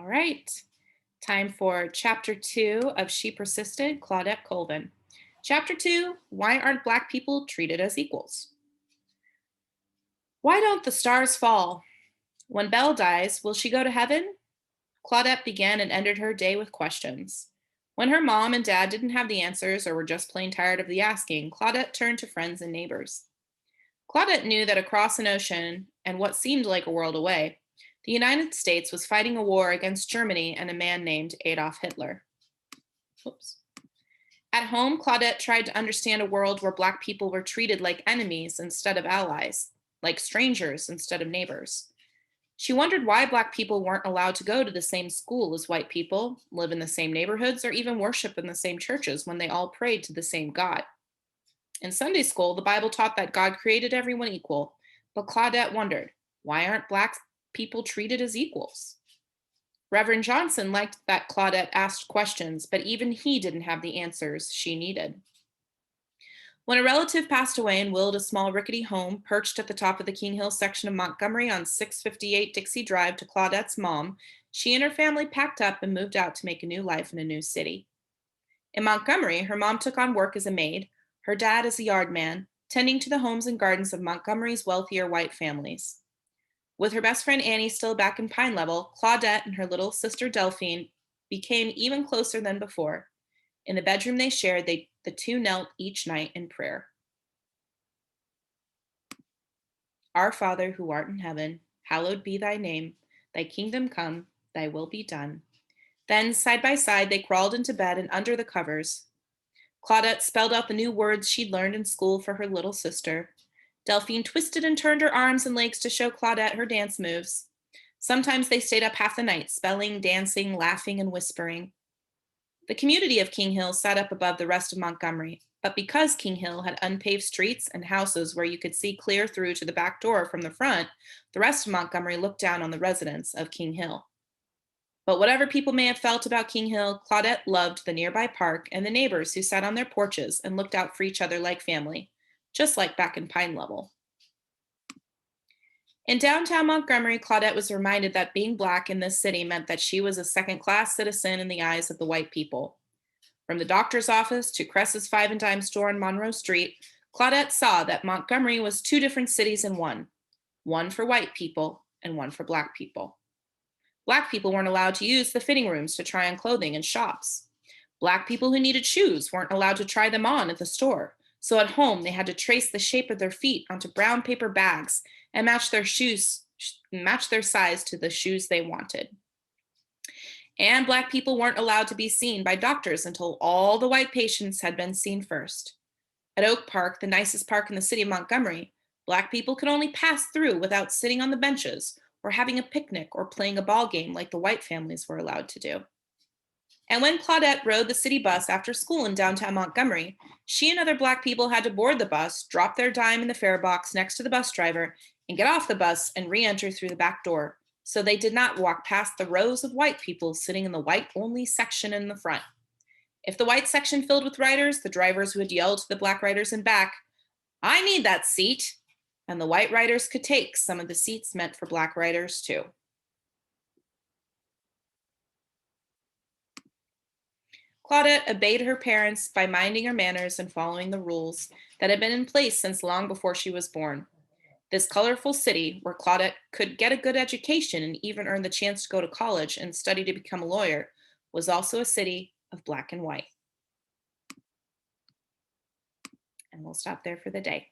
right. Time for chapter 2 of She Persisted, Claudette Colvin. Chapter 2, Why Aren't Black People Treated as Equals? Why don't the stars fall? When Belle dies, will she go to heaven? Claudette began and ended her day with questions. When her mom and dad didn't have the answers or were just plain tired of the asking, Claudette turned to friends and neighbors. Claudette knew that across an ocean and what seemed like a world away, the United States was fighting a war against Germany and a man named Adolf Hitler. Oops. At home, Claudette tried to understand a world where Black people were treated like enemies instead of allies, like strangers instead of neighbors. She wondered why Black people weren't allowed to go to the same school as white people, live in the same neighborhoods, or even worship in the same churches when they all prayed to the same God. In Sunday school, the Bible taught that God created everyone equal, but Claudette wondered, why aren't Black people treated as equals? Reverend Johnson liked that Claudette asked questions, but even he didn't have the answers she needed. When a relative passed away and willed a small rickety home perched at the top of the King Hill section of Montgomery on 658 Dixie Drive to Claudette's mom, she and her family packed up and moved out to make a new life in a new city. In Montgomery, her mom took on work as a maid, her dad as a yard man, tending to the homes and gardens of Montgomery's wealthier white families. With her best friend Annie still back in Pine Level, Claudette and her little sister Delphine became even closer than before. In the bedroom they shared, the two knelt each night in prayer. Our Father who art in heaven, hallowed be thy name. Thy kingdom come, thy will be done. Then, side by side, they crawled into bed and under the covers. Claudette spelled out the new words she'd learned in school for her little sister. Delphine twisted and turned her arms and legs to show Claudette her dance moves. Sometimes they stayed up half the night, spelling, dancing, laughing, and whispering. The community of King Hill sat up above the rest of Montgomery, but because King Hill had unpaved streets and houses where you could see clear through to the back door from the front, the rest of Montgomery looked down on the residents of King Hill. But whatever people may have felt about King Hill, Claudette loved the nearby park and the neighbors who sat on their porches and looked out for each other like family, just like back in Pine Level. In downtown Montgomery, Claudette was reminded that being Black in this city meant that she was a second-class citizen in the eyes of the white people. From the doctor's office to Cress's Five and Dime store on Monroe Street, Claudette saw that Montgomery was two different cities in one for white people and one for Black people. Black people weren't allowed to use the fitting rooms to try on clothing in shops. Black people who needed shoes weren't allowed to try them on at the store. So at home, they had to trace the shape of their feet onto brown paper bags and match their size to the shoes they wanted. And Black people weren't allowed to be seen by doctors until all the white patients had been seen first. At Oak Park, the nicest park in the city of Montgomery, Black people could only pass through without sitting on the benches or having a picnic or playing a ball game like the white families were allowed to do. And when Claudette rode the city bus after school in downtown Montgomery, she and other Black people had to board the bus, drop their dime in the fare box next to the bus driver, and get off the bus and re-enter through the back door, so they did not walk past the rows of white people sitting in the white-only section in the front. If the white section filled with riders, the drivers would yell to the Black riders in back, "I need that seat," and the white riders could take some of the seats meant for Black riders too. Claudette obeyed her parents by minding her manners and following the rules that had been in place since long before she was born. This colorful city, where Claudette could get a good education and even earn the chance to go to college and study to become a lawyer, was also a city of Black and white. And we'll stop there for the day.